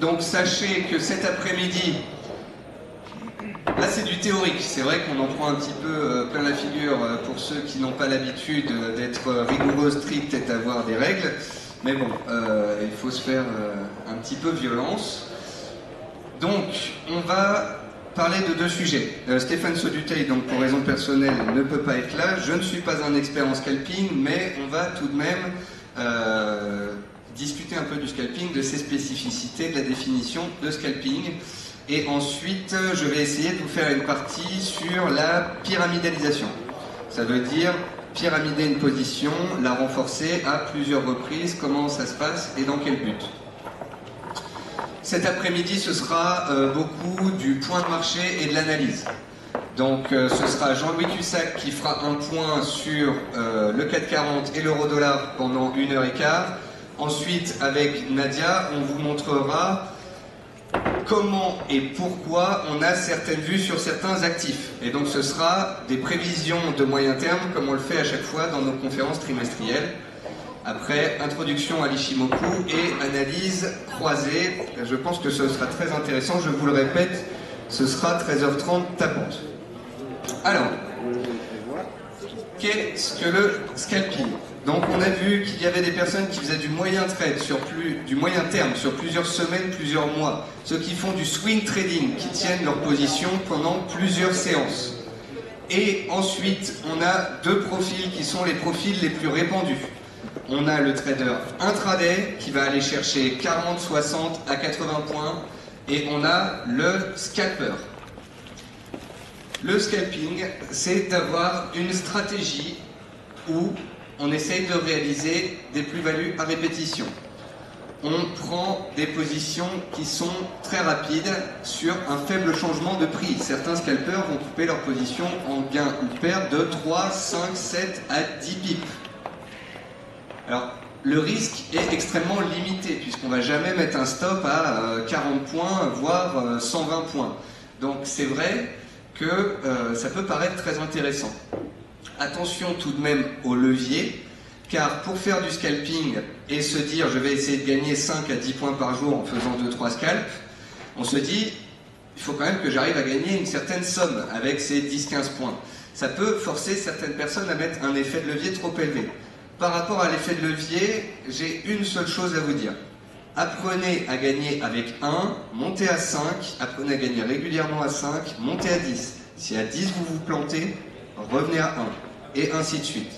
Donc sachez que cet après-midi, là c'est du théorique, c'est vrai qu'on en prend un petit peu plein la figure pour ceux qui n'ont pas l'habitude d'être rigoureux, strict et d'avoir des règles, mais bon, il faut se faire un petit peu violence. Donc on va parler de deux sujets. Stéphane Sauduteil, donc pour raison personnelle, ne peut pas être là. Je ne suis pas un expert en scalping, mais on va tout de même discuter un peu du scalping, de ses spécificités, de la définition de scalping. Et ensuite, je vais essayer de vous faire une partie sur la pyramidalisation. Ça veut dire pyramider une position, la renforcer à plusieurs reprises, comment ça se passe et dans quel but. Cet après-midi, ce sera beaucoup du point de marché et de l'analyse. Donc ce sera Jean-Louis Cussac qui fera un point sur le CAC 40 et l'euro-dollar pendant 1h15. Ensuite, avec Nadia, on vous montrera comment et pourquoi on a certaines vues sur certains actifs. Et donc ce sera des prévisions de moyen terme, comme on le fait à chaque fois dans nos conférences trimestrielles. Après, introduction à l'Ishimoku et analyse croisée. Je pense que ce sera très intéressant. Je vous le répète, ce sera 13h30 tapante. Alors, qu'est-ce que le scalping? Donc on a vu qu'il y avait des personnes qui faisaient du moyen trade du moyen terme sur plusieurs semaines, plusieurs mois. Ceux qui font du swing trading, qui tiennent leur position pendant plusieurs séances. Et ensuite, on a deux profils qui sont les profils les plus répandus. On a le trader intraday qui va aller chercher 40, 60 à 80 points. Et on a le scalper. Le scalping, c'est d'avoir une stratégie où on essaye de réaliser des plus-values à répétition. On prend des positions qui sont très rapides sur un faible changement de prix. Certains scalpers vont couper leur position en gain ou perte de 3, 5, 7 à 10 pips. Alors, le risque est extrêmement limité puisqu'on ne va jamais mettre un stop à 40 points, voire 120 points. Donc c'est vrai que ça peut paraître très intéressant. Attention tout de même au levier, car pour faire du scalping et se dire je vais essayer de gagner 5 à 10 points par jour en faisant 2-3 scalps, on se dit il faut quand même que j'arrive à gagner une certaine somme avec ces 10-15 points. Ça peut forcer certaines personnes à mettre un effet de levier trop élevé. Par rapport à l'effet de levier, j'ai une seule chose à vous dire. Apprenez à gagner avec 1, montez à 5, apprenez à gagner régulièrement à 5, montez à 10. Si à 10 vous vous plantez, revenez à 1, et ainsi de suite.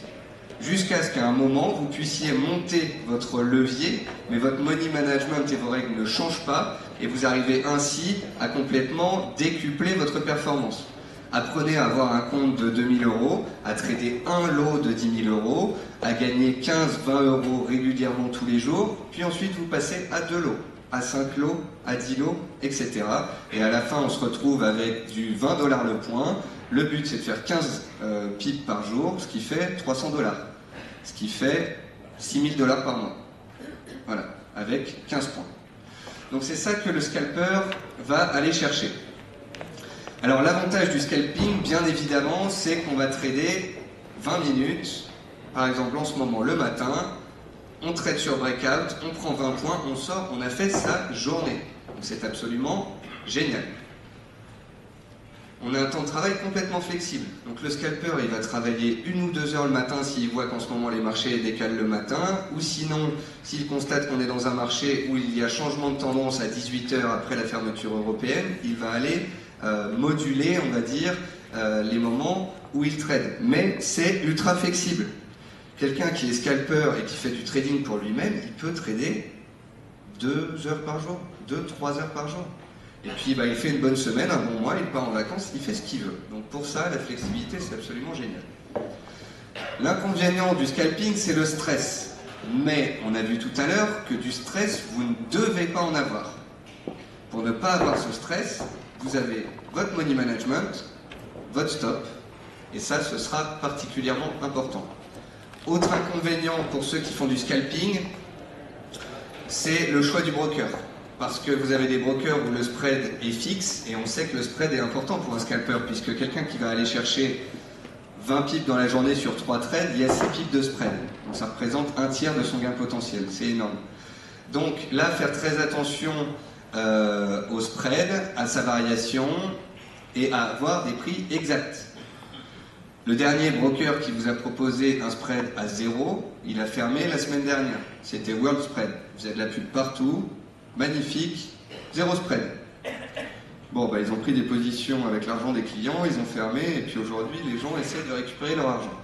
Jusqu'à ce qu'à un moment, vous puissiez monter votre levier, mais votre money management et vos règles ne changent pas, et vous arrivez ainsi à complètement décupler votre performance. Apprenez à avoir un compte de 2000 €, à trader un lot de 10 000 €, à gagner 15-20 € régulièrement tous les jours, puis ensuite vous passez à 2 lots, à 5 lots, à 10 lots, etc. Et à la fin, on se retrouve avec du 20 $ le point. Le but, c'est de faire 15 pips par jour, ce qui fait 300 $, ce qui fait 6 000 $ par mois. Voilà, avec 15 points. Donc c'est ça que le scalper va aller chercher. Alors l'avantage du scalping, bien évidemment, c'est qu'on va trader 20 minutes, par exemple en ce moment le matin, on trade sur breakout, on prend 20 points, on sort, on a fait sa journée. Donc c'est absolument génial. On a un temps de travail complètement flexible. Donc le scalper, il va travailler 1 ou 2 heures le matin s'il voit qu'en ce moment les marchés décalent le matin, ou sinon, s'il constate qu'on est dans un marché où il y a changement de tendance à 18 heures après la fermeture européenne, il va aller moduler, on va dire, les moments où il trade. Mais c'est ultra flexible. Quelqu'un qui est scalper et qui fait du trading pour lui-même, il peut trader 2 heures par jour, 2-3 heures par jour. Et puis il fait une bonne semaine, un bon mois, il part en vacances, il fait ce qu'il veut. Donc pour ça, la flexibilité, c'est absolument génial. L'inconvénient du scalping, c'est le stress. Mais on a vu tout à l'heure que du stress, vous ne devez pas en avoir. Pour ne pas avoir ce stress, vous avez votre money management, votre stop, et ça, ce sera particulièrement important. Autre inconvénient pour ceux qui font du scalping, c'est le choix du broker. Parce que vous avez des brokers où le spread est fixe, et on sait que le spread est important pour un scalper, puisque quelqu'un qui va aller chercher 20 pips dans la journée sur 3 trades, il y a 6 pips de spread. Donc ça représente un tiers de son gain potentiel, c'est énorme. Donc là, faire très attention au spread, à sa variation et à avoir des prix exacts. Le dernier broker qui vous a proposé un spread à 0, il a fermé la semaine dernière. C'était World Spread. Vous avez de la pub partout, magnifique, 0 spread. Bon, bah, ils ont pris des positions avec l'argent des clients, ils ont fermé, et puis aujourd'hui, les gens essaient de récupérer leur argent.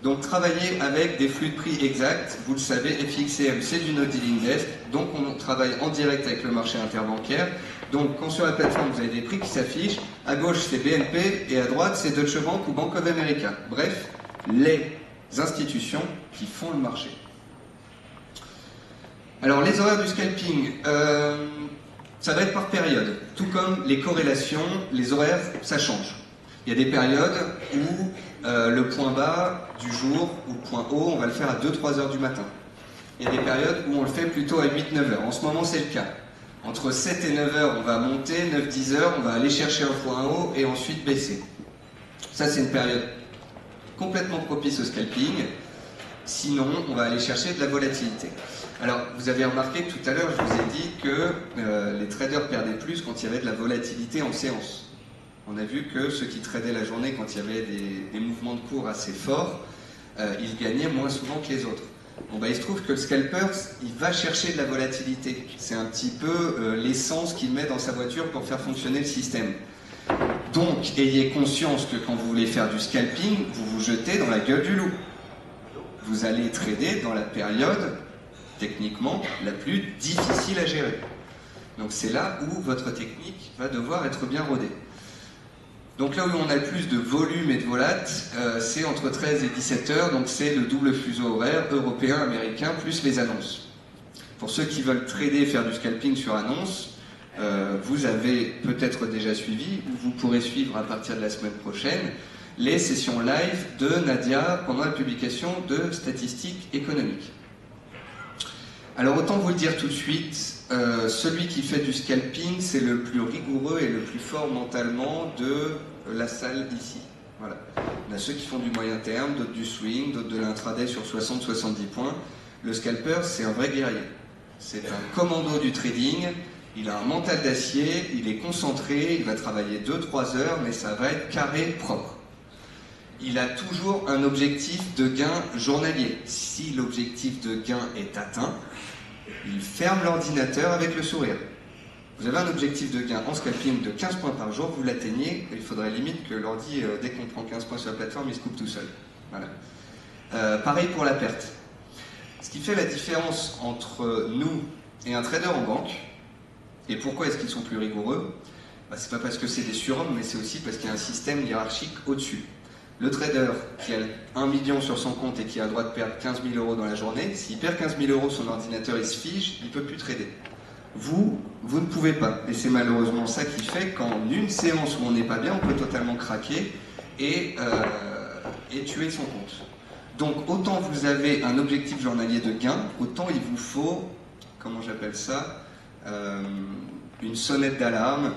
Donc, travailler avec des flux de prix exacts, vous le savez, FXCM, c'est du no dealing desk, donc on travaille en direct avec le marché interbancaire. Donc, quand sur la plateforme, vous avez des prix qui s'affichent, à gauche, c'est BNP, et à droite, c'est Deutsche Bank ou Bank of America. Bref, les institutions qui font le marché. Alors, les horaires du scalping, ça va être par période. Tout comme les corrélations, les horaires, ça change. Il y a des périodes où le point bas du jour ou le point haut, on va le faire à 2-3 heures du matin. Il y a des périodes où on le fait plutôt à 8-9 heures. En ce moment, c'est le cas. Entre 7 et 9 heures, on va monter, 9-10 heures, on va aller chercher un point haut et ensuite baisser. Ça, c'est une période complètement propice au scalping. Sinon, on va aller chercher de la volatilité. Alors, vous avez remarqué que tout à l'heure, je vous ai dit que les traders perdaient plus quand il y avait de la volatilité en séance. On a vu que ceux qui tradaient la journée quand il y avait des mouvements de cours assez forts, ils gagnaient moins souvent que les autres. Bon, bah, il se trouve que le scalper, il va chercher de la volatilité. C'est un petit peu l'essence qu'il met dans sa voiture pour faire fonctionner le système. Donc, ayez conscience que quand vous voulez faire du scalping, vous vous jetez dans la gueule du loup. Vous allez trader dans la période, techniquement, la plus difficile à gérer. Donc c'est là où votre technique va devoir être bien rodée. Donc là où on a le plus de volume et de volat, c'est entre 13 et 17 heures, donc c'est le double fuseau horaire européen, américain, plus les annonces. Pour ceux qui veulent trader et faire du scalping sur annonce, vous avez peut-être déjà suivi, ou vous pourrez suivre à partir de la semaine prochaine, les sessions live de Nadia pendant la publication de statistiques économiques. Alors autant vous le dire tout de suite, celui qui fait du scalping, c'est le plus rigoureux et le plus fort mentalement de la salle ici. Voilà. On a ceux qui font du moyen terme, d'autres du swing, d'autres de l'intraday sur 60-70 points. Le scalper, c'est un vrai guerrier. C'est un commando du trading, il a un mental d'acier, il est concentré, il va travailler 2-3 heures, mais ça va être carré, propre. Il a toujours un objectif de gain journalier. Si l'objectif de gain est atteint, il ferme l'ordinateur avec le sourire. Vous avez un objectif de gain en scalping de 15 points par jour, vous l'atteignez, il faudrait limite que l'ordi, dès qu'on prend 15 points sur la plateforme, il se coupe tout seul. Voilà. Pareil pour la perte. Ce qui fait la différence entre nous et un trader en banque, et pourquoi est-ce qu'ils sont plus rigoureux, c'est pas parce que c'est des surhommes, mais c'est aussi parce qu'il y a un système hiérarchique au-dessus. Le trader qui a 1 million sur son compte et qui a le droit de perdre 15 000 euros dans la journée, s'il perd 15 000 euros, son ordinateur il se fige, il ne peut plus trader. Vous ne pouvez pas. Et c'est malheureusement ça qui fait qu'en une séance où on n'est pas bien, on peut totalement craquer et tuer son compte. Donc autant vous avez un objectif journalier de gain, autant il vous faut, comment j'appelle ça, une sonnette d'alarme,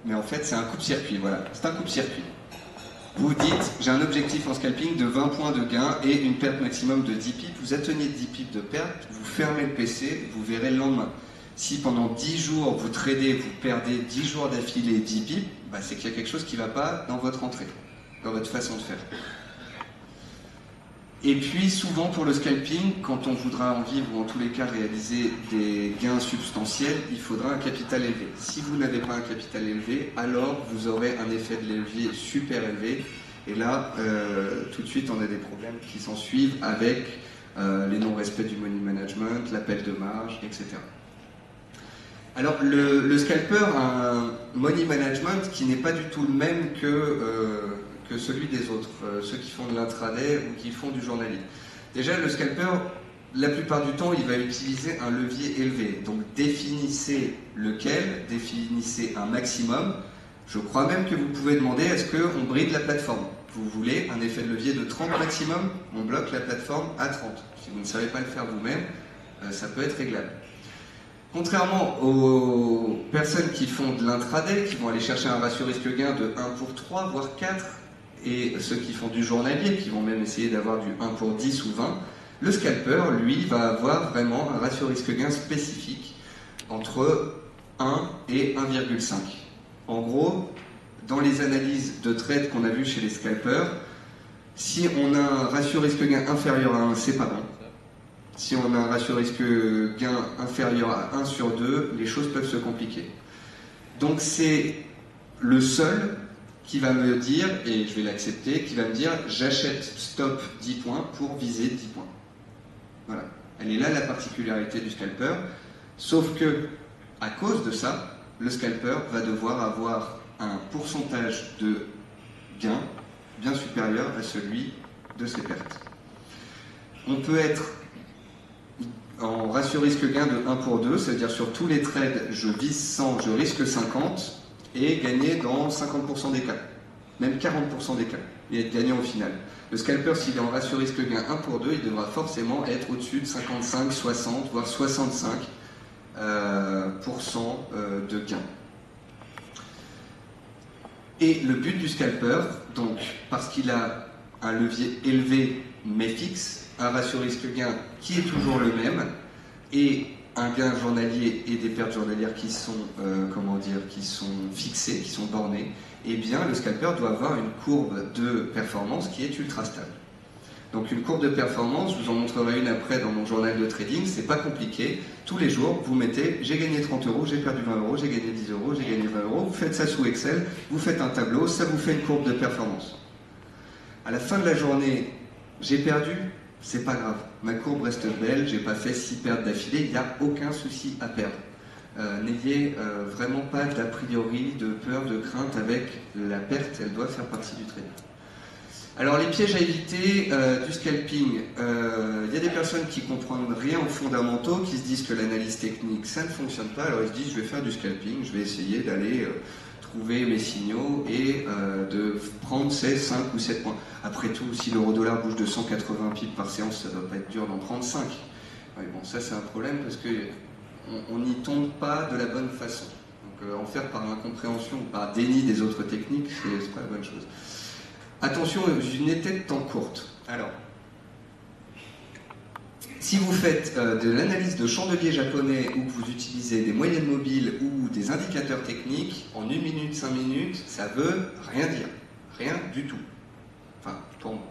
mais en fait c'est un coupe-circuit, voilà, c'est un coupe-circuit. Vous dites, j'ai un objectif en scalping de 20 points de gain et une perte maximum de 10 pips. Vous atteignez 10 pips de perte, vous fermez le PC, vous verrez le lendemain. Si pendant 10 jours vous tradez, vous perdez 10 jours d'affilée 10 pips, c'est qu'il y a quelque chose qui ne va pas dans votre entrée, dans votre façon de faire. Et puis souvent pour le scalping, quand on voudra en vivre ou en tous les cas réaliser des gains substantiels, il faudra un capital élevé. Si vous n'avez pas un capital élevé, alors vous aurez un effet de levier super élevé. Et là, tout de suite, on a des problèmes qui s'en suivent avec les non-respects du money management, l'appel de marge, etc. Alors le scalper a un money management qui n'est pas du tout le même que celui des autres, ceux qui font de l'intraday ou qui font du journalier. Déjà, le scalper, la plupart du temps, il va utiliser un levier élevé. Donc définissez lequel, définissez un maximum. Je crois même que vous pouvez demander, est-ce qu'on bride la plateforme? Vous voulez un effet de levier de 30 maximum? On bloque la plateforme à 30. Si vous ne savez pas le faire vous-même, ça peut être réglable. Contrairement aux personnes qui font de l'intraday, qui vont aller chercher un ratio risque-gain de 1 pour 3, voire 4, et ceux qui font du journalier, qui vont même essayer d'avoir du 1 pour 10 ou 20, le scalper, lui, va avoir vraiment un ratio risque-gain spécifique entre 1 et 1,5. En gros, dans les analyses de trade qu'on a vues chez les scalpers, si on a un ratio risque-gain inférieur à 1, c'est pas bon. Si on a un ratio risque-gain inférieur à 1 sur 2, les choses peuvent se compliquer. Donc c'est le seul qui va me dire, et je vais l'accepter, qui va me dire j'achète stop 10 points pour viser 10 points. Voilà. Elle est là la particularité du scalper, sauf que à cause de ça, le scalper va devoir avoir un pourcentage de gain bien supérieur à celui de ses pertes. On peut être en ratio risque-gain de 1 pour 2, c'est-à-dire sur tous les trades, je vise 100, je risque 50, et gagner dans 50% des cas, même 40% des cas, et être gagnant au final. Le scalper, s'il est en ratio risque-gain 1 pour 2, il devra forcément être au-dessus de 55, 60, voire 65% de gain. Et le but du scalper, donc, parce qu'il a un levier élevé mais fixe, un ratio risque-gain qui est toujours le même, et un gain journalier et des pertes journalières qui sont, qui sont fixées, qui sont bornées, eh bien le scalper doit avoir une courbe de performance qui est ultra stable. Donc une courbe de performance, je vous en montrerai une après dans mon journal de trading, c'est pas compliqué. Tous les jours, vous mettez j'ai gagné 30 euros, j'ai perdu 20 euros, j'ai gagné 10 euros, j'ai gagné 20 euros. Vous faites ça sous Excel, vous faites un tableau, ça vous fait une courbe de performance. À la fin de la journée, j'ai perdu, c'est pas grave. Ma courbe reste belle, j'ai pas fait 6 pertes d'affilée, il n'y a aucun souci à perdre. N'ayez vraiment pas d'a priori, de peur, de crainte avec la perte, elle doit faire partie du trading. Alors les pièges à éviter du scalping, il y a des personnes qui comprennent rien aux fondamentaux, qui se disent que l'analyse technique ça ne fonctionne pas, alors ils se disent je vais faire du scalping, je vais essayer d'aller trouver mes signaux et de prendre ces 5 ou 7 points. Après tout, si l'euro-dollar bouge de 180 pips par séance, ça ne doit pas être dur d'en prendre 5. Ouais, bon, ça c'est un problème parce qu'on n'y tombe pas de la bonne façon. Donc en faire par incompréhension ou par déni des autres techniques, c'est pas la bonne chose. Attention aux unités de temps courtes. Alors, si vous faites de l'analyse de chandelier japonais ou que vous utilisez des moyennes mobiles ou des indicateurs techniques, en 1 minute, 5 minutes, ça veut rien dire. Rien du tout. Enfin, pour moi.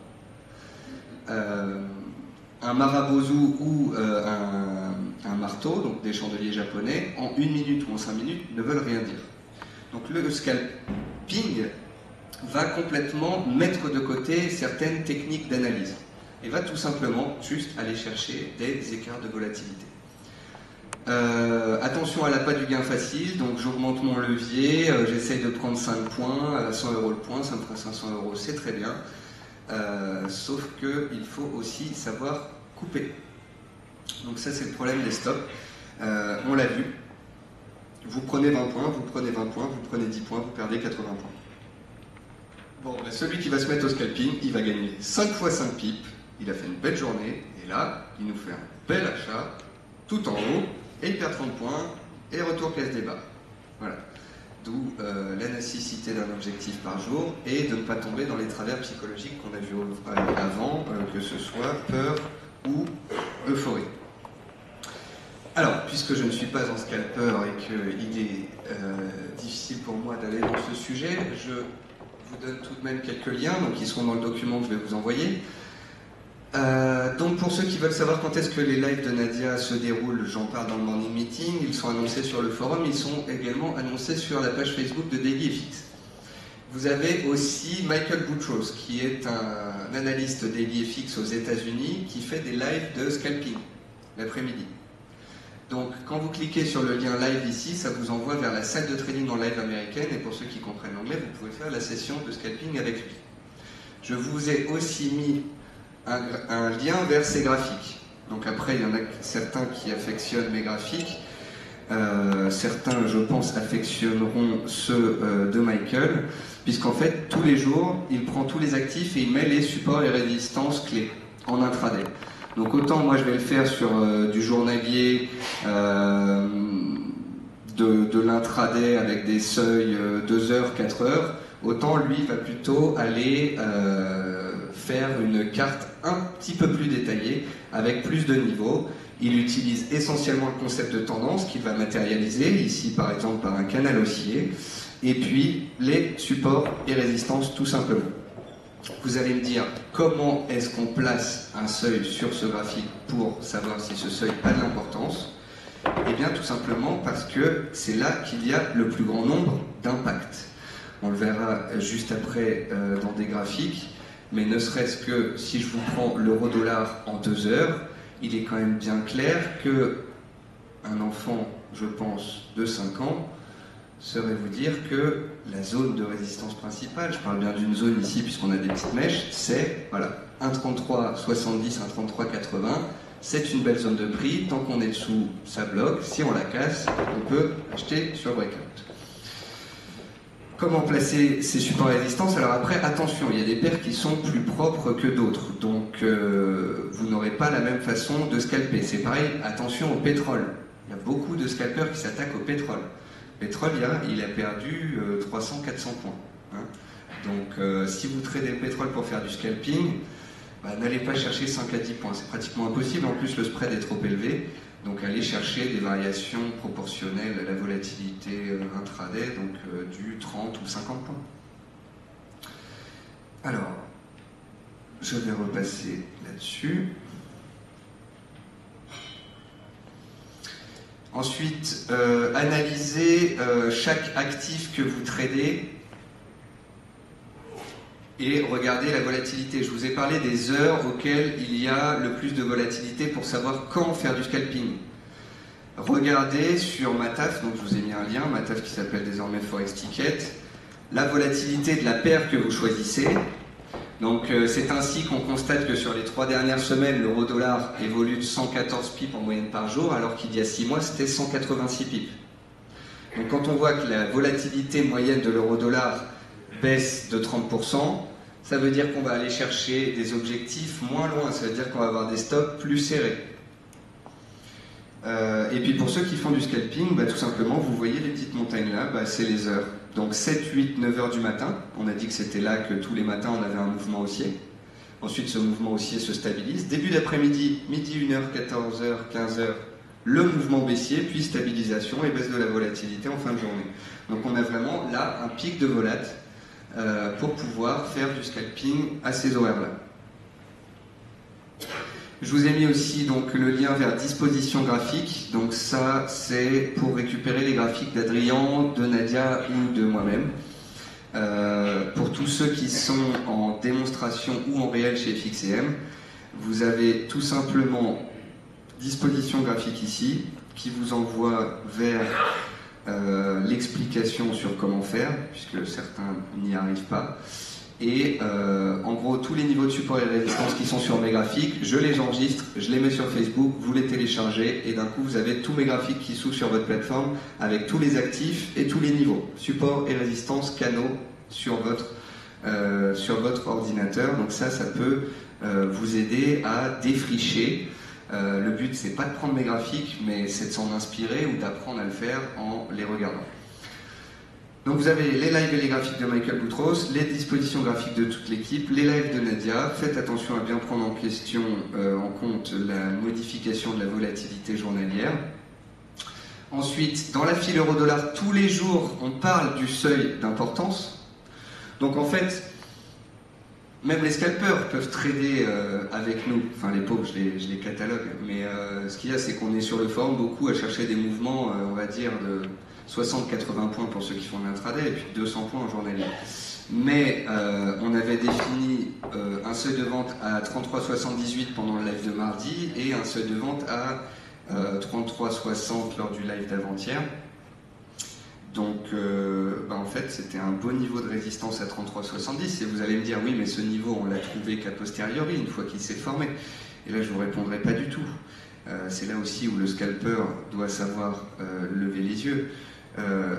Un marabozu ou un marteau, donc des chandeliers japonais, en 1 minute ou en 5 minutes, ne veulent rien dire. Donc le scalping va complètement mettre de côté certaines techniques d'analyse et va tout simplement juste aller chercher des écarts de volatilité. Attention à l'appât du gain facile, donc j'augmente mon levier, j'essaye de prendre 5 points, à 100 euros le point, ça me fera 500 euros, c'est très bien, sauf qu'il faut aussi savoir couper. Donc ça c'est le problème des stops, on l'a vu, vous prenez 20 points, vous prenez 20 points, vous prenez 10 points, vous perdez 80 points. Bon, ben celui qui va se mettre au scalping, il va gagner 5 fois 5 pips, il a fait une belle journée, et là, il nous fait un bel achat, tout en haut, et il perd 30 points, et retour caisse des barres. Voilà. D'où la nécessité d'un objectif par jour, et de ne pas tomber dans les travers psychologiques qu'on a vus avant, que ce soit peur ou euphorie. Alors, puisque je ne suis pas un scalper et qu'il est difficile pour moi d'aller dans ce sujet, je vous donne tout de même quelques liens, donc ils seront dans le document que je vais vous envoyer. Donc pour ceux qui veulent savoir quand est-ce que les lives de Nadia se déroulent, j'en parle dans le morning meeting, ils sont annoncés sur le forum, ils sont également annoncés sur la page Facebook de DailyFX. Vous avez aussi Michael Boutros, qui est un analyste DailyFX aux États-Unis, qui fait des lives de scalping l'après-midi. Donc, quand vous cliquez sur le lien live ici, ça vous envoie vers la salle de trading en live américaine. Et pour ceux qui comprennent l'anglais, vous pouvez faire la session de scalping avec lui. Je vous ai aussi mis un lien vers ses graphiques. Donc après, il y en a certains qui affectionnent mes graphiques. Certains, je pense, affectionneront ceux de Michael, puisqu'en fait, tous les jours, il prend tous les actifs et il met les supports et résistances clés en intraday. Donc autant moi je vais le faire sur du journalier, de l'intraday avec des seuils 2 heures, 4 heures, autant lui va plutôt aller faire une carte un petit peu plus détaillée avec plus de niveaux. Il utilise essentiellement le concept de tendance qu'il va matérialiser, ici par exemple par un canal haussier, et puis les supports et résistances tout simplement. Vous allez me dire comment est-ce qu'on place un seuil sur ce graphique pour savoir si ce seuil a de l'importance. Eh bien tout simplement parce que c'est là qu'il y a le plus grand nombre d'impacts. On le verra juste après dans des graphiques, mais ne serait-ce que si je vous prends l'euro-dollar en 2 heures, il est quand même bien clair qu'un enfant, je pense, de 5 ans, saurait vous dire que la zone de résistance principale, je parle bien d'une zone ici puisqu'on a des petites mèches, c'est voilà, 1,3370, 1,3380, c'est une belle zone de prix, tant qu'on est dessous, ça bloque, si on la casse, on peut acheter sur breakout. Comment placer ces supports et résistances? Alors après, attention, il y a des paires qui sont plus propres que d'autres, donc vous n'aurez pas la même façon de scalper. C'est pareil, attention au pétrole. Il y a beaucoup de scalpers qui s'attaquent au pétrole. Le pétrole, il a perdu 300-400 points. Hein. Donc si vous tradez le pétrole pour faire du scalping, bah, n'allez pas chercher 5 à 10 points. C'est pratiquement impossible, en plus le spread est trop élevé. Donc allez chercher des variations proportionnelles à la volatilité intraday, donc du 30 ou 50 points. Alors, je vais repasser là-dessus. Ensuite, analysez chaque actif que vous tradez et regardez la volatilité. Je vous ai parlé des heures auxquelles il y a le plus de volatilité pour savoir quand faire du scalping. Regardez sur Mataf, donc je vous ai mis un lien, Mataf qui s'appelle désormais Forex Ticket, la volatilité de la paire que vous choisissez. Donc c'est ainsi qu'on constate que sur les 3 dernières semaines, l'euro-dollar évolue de 114 pips en moyenne par jour, alors qu'il y a 6 mois, c'était 186 pips. Donc quand on voit que la volatilité moyenne de l'euro-dollar baisse de 30%, ça veut dire qu'on va aller chercher des objectifs moins loin, ça veut dire qu'on va avoir des stops plus serrés. Et puis pour ceux qui font du scalping, bah, tout simplement, vous voyez les petites montagnes là, bah, c'est les heures. Donc 7, 8, 9 heures du matin, on a dit que c'était là que tous les matins on avait un mouvement haussier. Ensuite ce mouvement haussier se stabilise. Début d'après-midi, midi 1h, 14h, 15h, le mouvement baissier, puis stabilisation et baisse de la volatilité en fin de journée. Donc on a vraiment là un pic de volat pour pouvoir faire du scalping à ces horaires-là. Je vous ai mis aussi donc, le lien vers disposition graphique. Donc ça, c'est pour récupérer les graphiques d'Adrien, de Nadia ou de moi-même. Pour tous ceux qui sont en démonstration ou en réel chez FXCM, vous avez tout simplement disposition graphique ici, qui vous envoie vers l'explication sur comment faire, puisque certains n'y arrivent pas. Et en gros, tous les niveaux de support et résistance qui sont sur mes graphiques, je les enregistre, je les mets sur Facebook, vous les téléchargez, et d'un coup, vous avez tous mes graphiques qui s'ouvrent sur votre plateforme, avec tous les actifs et tous les niveaux, support et résistance, canaux, sur votre ordinateur. Donc ça peut vous aider à défricher. Le but, c'est pas de prendre mes graphiques, mais c'est de s'en inspirer ou d'apprendre à le faire en les regardant. Donc vous avez les lives et les graphiques de Michael Boutros, les dispositions graphiques de toute l'équipe, les lives de Nadia. Faites attention à bien prendre en compte la modification de la volatilité journalière. Ensuite, dans la file euro-dollar, tous les jours, on parle du seuil d'importance. Donc en fait, même les scalpers peuvent trader avec nous. Enfin les pauvres, je les catalogue. Mais ce qu'il y a, c'est qu'on est sur le forum beaucoup à chercher des mouvements, on va dire, de 60-80 points pour ceux qui font de l'intraday et puis 200 points en journalier. Mais on avait défini un seuil de vente à 33,78 pendant le live de mardi et un seuil de vente à 33,60 lors du live d'avant-hier. Donc en fait c'était un beau niveau de résistance à 33,70 et vous allez me dire oui mais ce niveau on l'a trouvé qu'a posteriori une fois qu'il s'est formé. Et là je vous répondrai pas du tout. C'est là aussi où le scalper doit savoir lever les yeux.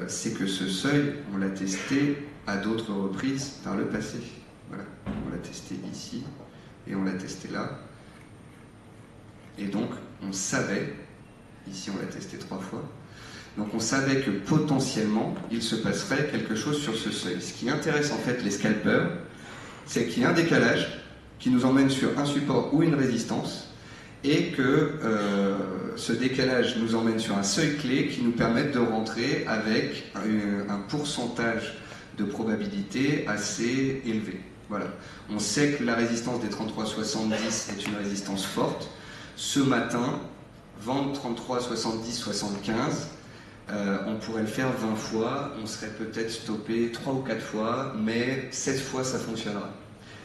C'est que ce seuil, on l'a testé à d'autres reprises par le passé. Voilà, on l'a testé ici et on l'a testé là. Et donc, on savait, ici on l'a testé 3 fois, donc on savait que potentiellement, il se passerait quelque chose sur ce seuil. Ce qui intéresse en fait les scalpers, c'est qu'il y a un décalage qui nous emmène sur un support ou une résistance, et que ce décalage nous emmène sur un seuil clé qui nous permet de rentrer avec un pourcentage de probabilité assez élevé. Voilà. On sait que la résistance des 33,70 est une résistance forte. Ce matin, vendre 33,70, 75, on pourrait le faire 20 fois, on serait peut-être stoppé 3 ou 4 fois, mais 7 fois ça fonctionnera.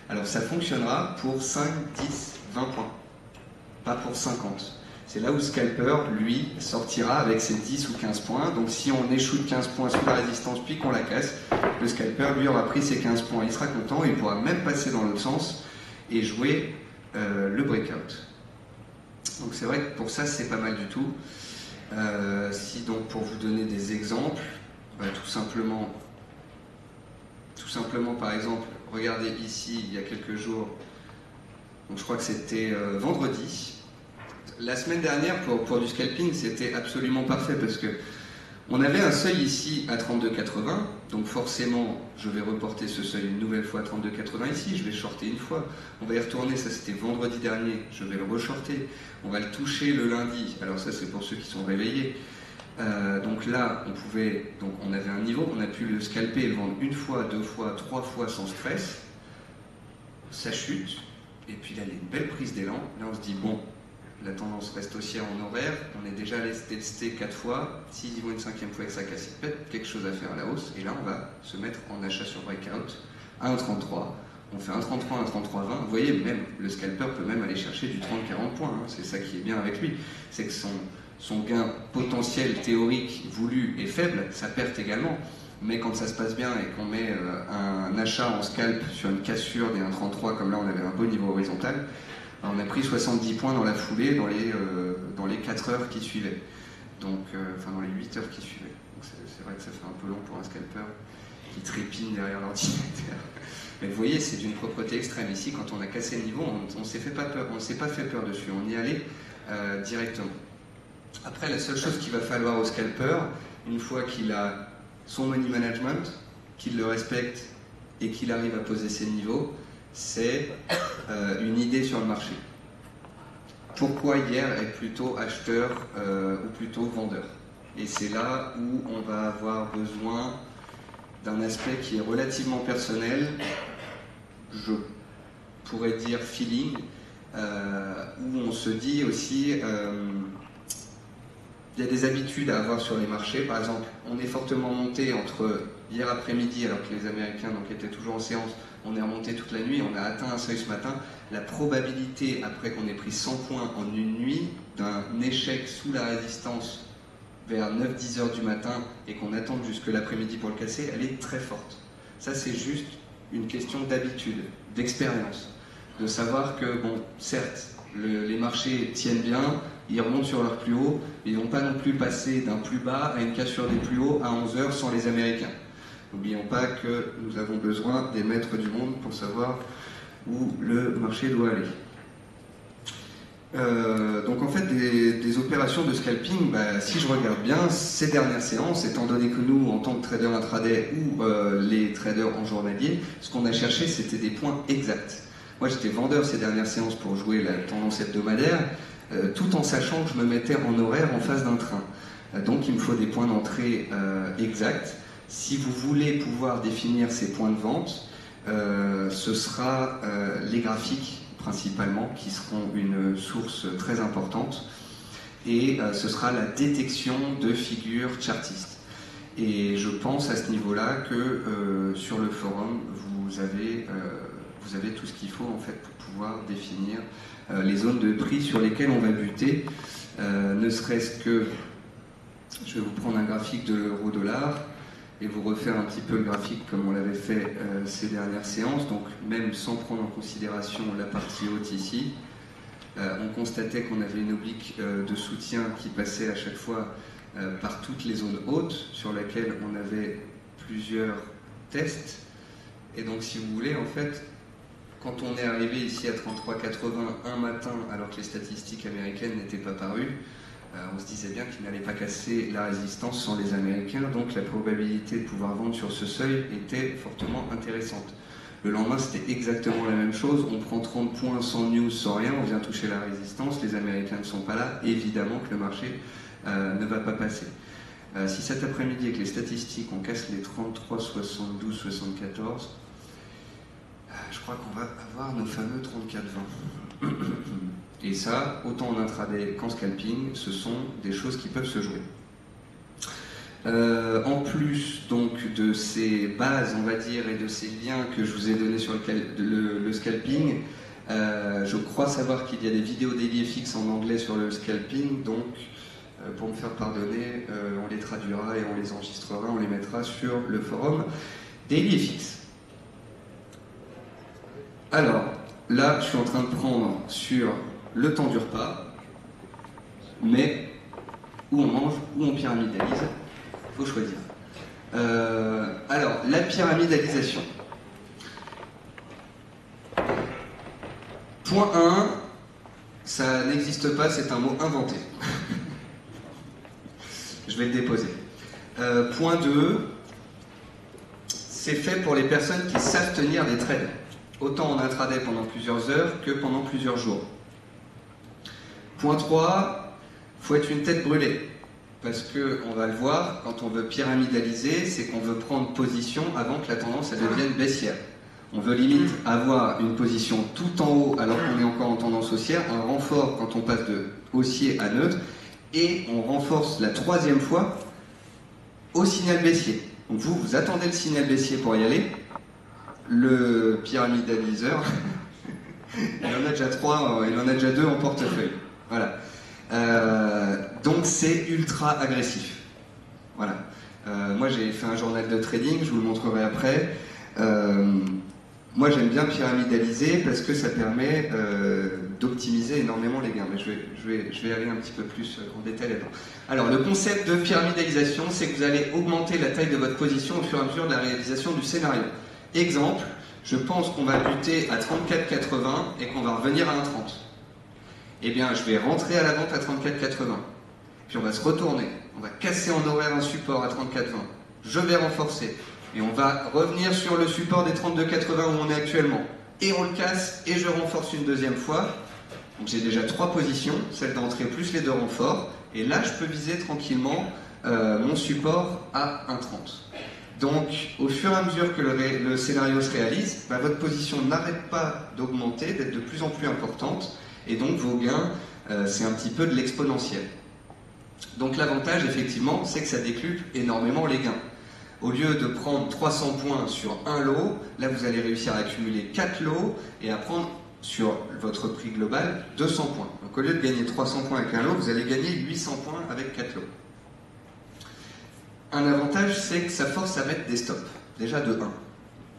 Alors ça fonctionnera pour 5, 10, 20 points, pas pour 50. C'est là où Scalper, lui, sortira avec ses 10 ou 15 points. Donc si on échoue de 15 points sous la résistance puis qu'on la casse, le Scalper, lui, aura pris ses 15 points. Il sera content, il pourra même passer dans l'autre sens et jouer le breakout. Donc c'est vrai que pour ça, c'est pas mal du tout. Si donc pour vous donner des exemples, tout simplement par exemple, regardez ici, il y a quelques jours, donc je crois que c'était vendredi. La semaine dernière, pour du scalping, c'était absolument parfait parce que on avait un seuil ici à 32,80, donc forcément, je vais reporter ce seuil une nouvelle fois à 32,80 ici, je vais shorter une fois, on va y retourner, ça c'était vendredi dernier, je vais le re-shorter, on va le toucher le lundi, alors ça c'est pour ceux qui sont réveillés. Donc là, on avait un niveau, on a pu le scalper et le vendre une fois, 2 fois, 3 fois sans stress, ça chute, et puis là il y a une belle prise d'élan, là on se dit bon, la tendance reste haussière en horaire, on est déjà allé tester 4 fois, s'ils y vont une 5e fois avec sa casse, il y a peut-être quelque chose à faire à la hausse, et là on va se mettre en achat sur breakout à 1,33, on fait 1,33, 1,33,20, vous voyez, même le scalper peut même aller chercher du 30-40 points, hein. C'est ça qui est bien avec lui, c'est que son gain potentiel théorique voulu est faible, sa perte également, mais quand ça se passe bien et qu'on met un achat en scalp sur une cassure des 1,33, comme là on avait un beau niveau horizontal, on a pris 70 points dans la foulée dans les 4 heures qui suivaient, donc, enfin dans les 8 heures qui suivaient. Donc c'est vrai que ça fait un peu long pour un scalper qui trépigne derrière l'ordinateur. Mais vous voyez, c'est d'une propreté extrême. Ici, quand on a cassé le niveau, on ne s'est pas fait peur dessus, on y allait directement. Après, la seule chose qu'il va falloir au scalper, une fois qu'il a son money management, qu'il le respecte et qu'il arrive à poser ses niveaux, c'est une idée sur le marché. Pourquoi hier est plutôt acheteur ou plutôt vendeur? Et c'est là où on va avoir besoin d'un aspect qui est relativement personnel, je pourrais dire feeling, où on se dit aussi, il y a des habitudes à avoir sur les marchés. Par exemple, on est fortement monté entre hier après-midi, alors que les Américains donc, étaient toujours en séance, on est remonté toute la nuit, on a atteint un seuil ce matin. La probabilité, après qu'on ait pris 100 points en une nuit, d'un échec sous la résistance vers 9-10 heures du matin et qu'on attende jusque l'après-midi pour le casser, elle est très forte. Ça, c'est juste une question d'habitude, d'expérience, de savoir que, bon, certes, les marchés tiennent bien, ils remontent sur leur plus haut, mais ils ne vont pas non plus passer d'un plus bas à une cassure des plus hauts à 11 heures sans les Américains. N'oublions pas que nous avons besoin des maîtres du monde pour savoir où le marché doit aller. Donc en fait, des opérations de scalping, si je regarde bien, ces dernières séances, étant donné que nous, en tant que traders intraday ou les traders en journalier, ce qu'on a cherché, c'était des points exacts. Moi, j'étais vendeur ces dernières séances pour jouer la tendance hebdomadaire, tout en sachant que je me mettais en horaire en face d'un train. Donc il me faut des points d'entrée exacts. Si vous voulez pouvoir définir ces points de vente, ce sera les graphiques principalement qui seront une source très importante et ce sera la détection de figures chartistes. Et je pense à ce niveau-là que sur le forum, vous avez tout ce qu'il faut en fait pour pouvoir définir les zones de prix sur lesquelles on va buter, ne serait-ce que, je vais vous prendre un graphique de l'euro-dollar et vous refaire un petit peu le graphique comme on l'avait fait ces dernières séances, donc même sans prendre en considération la partie haute ici, on constatait qu'on avait une oblique de soutien qui passait à chaque fois par toutes les zones hautes sur lesquelles on avait plusieurs tests, et donc si vous voulez en fait, quand on est arrivé ici à 33,80 un matin alors que les statistiques américaines n'étaient pas parues, on se disait bien qu'il n'allait pas casser la résistance sans les Américains, donc la probabilité de pouvoir vendre sur ce seuil était fortement intéressante. Le lendemain, c'était exactement la même chose. On prend 30 points sans news, sans rien, on vient toucher la résistance. Les Américains ne sont pas là. Évidemment que le marché ne va pas passer. Si cet après-midi, avec les statistiques, on casse les 33, 72, 74, je crois qu'on va avoir nos fameux 34-20. Et ça, autant en intraday qu'en scalping, ce sont des choses qui peuvent se jouer. En plus donc de ces bases, on va dire, et de ces liens que je vous ai donnés sur le scalping, je crois savoir qu'il y a des vidéos DailyFX en anglais sur le scalping, donc pour me faire pardonner, on les traduira et on les enregistrera, on les mettra sur le forum DailyFX. Alors, là, je suis en train de prendre sur le temps du repas, mais où on mange, où on pyramidalise. Faut choisir. Alors, la pyramidalisation. Point 1, ça n'existe pas, c'est un mot inventé. Je vais le déposer. Point 2, c'est fait pour les personnes qui savent tenir des trades, autant en intraday pendant plusieurs heures que pendant plusieurs jours. Point 3, faut être une tête brûlée. Parce qu'on va le voir, quand on veut pyramidaliser, c'est qu'on veut prendre position avant que la tendance elle devienne baissière. On veut limite avoir une position tout en haut alors qu'on est encore en tendance haussière, un renfort quand on passe de haussier à neutre, et on renforce la troisième fois au signal baissier. Donc vous attendez le signal baissier pour y aller. Le pyramidaliseur, il en a déjà 3, il en a déjà 2 en portefeuille. Voilà. Donc c'est ultra agressif. Voilà. Moi j'ai fait un journal de trading, je vous le montrerai après. Moi j'aime bien pyramidaliser parce que ça permet d'optimiser énormément les gains. Mais je vais aller un petit peu plus en détail là-dedans. Alors le concept de pyramidalisation, c'est que vous allez augmenter la taille de votre position au fur et à mesure de la réalisation du scénario. Exemple, je pense qu'on va buter à 34,80 et qu'on va revenir à 1,30. Eh bien, je vais rentrer à la vente à 34,80. Puis on va se retourner. On va casser en horaire un support à 34,20. Je vais renforcer. Et on va revenir sur le support des 32,80 où on est actuellement. Et on le casse et je renforce une deuxième fois. Donc j'ai déjà 3 positions, celle d'entrée plus les 2 renforts. Et là, je peux viser tranquillement mon support à 1,30. Donc, au fur et à mesure que le scénario se réalise, votre position n'arrête pas d'augmenter, d'être de plus en plus importante. Et donc vos gains, c'est un petit peu de l'exponentiel. Donc l'avantage, effectivement, c'est que ça décuple énormément les gains. Au lieu de prendre 300 points sur un lot, là vous allez réussir à accumuler 4 lots et à prendre sur votre prix global 200 points. Donc au lieu de gagner 300 points avec un lot, vous allez gagner 800 points avec 4 lots. Un avantage, c'est que ça force à mettre des stops, déjà de 1.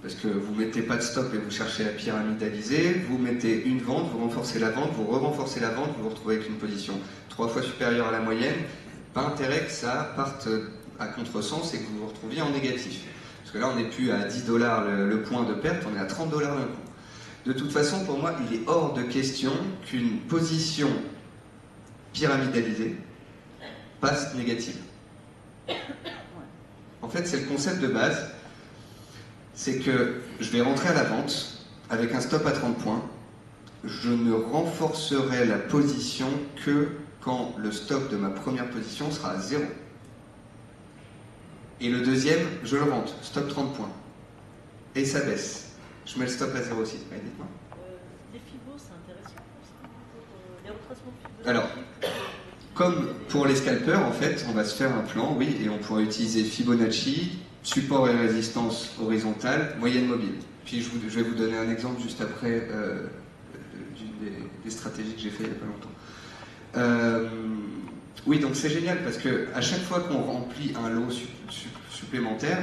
Parce que vous ne mettez pas de stop et vous cherchez à pyramidaliser, vous mettez une vente, vous renforcez la vente, vous re-renforcez la vente, vous vous retrouvez avec une position 3 fois supérieure à la moyenne. Pas intérêt que ça parte à contresens et que vous vous retrouviez en négatif. Parce que là, on n'est plus à 10 $ le point de perte, on est à 30 $ d'un coup. De toute façon, pour moi, il est hors de question qu'une position pyramidalisée passe négative. En fait, c'est le concept de base. C'est que je vais rentrer à la vente avec un stop à 30 points. Je ne renforcerai la position que quand le stop de ma première position sera à 0. Et le deuxième, je le rentre, stop 30 points. Et ça baisse. Je mets le stop à 0 aussi. Ouais, dites-moi. Les fibos, c'est intéressant pour ça, pour les retracements fibos. Alors, comme pour les scalpers, en fait, on va se faire un plan, oui, et on pourra utiliser Fibonacci, support et résistance horizontale, moyenne mobile. Puis je vais vous donner un exemple juste après d'une des stratégies que j'ai fait il n'y a pas longtemps. Oui, donc c'est génial parce que à chaque fois qu'on remplit un lot supplémentaire,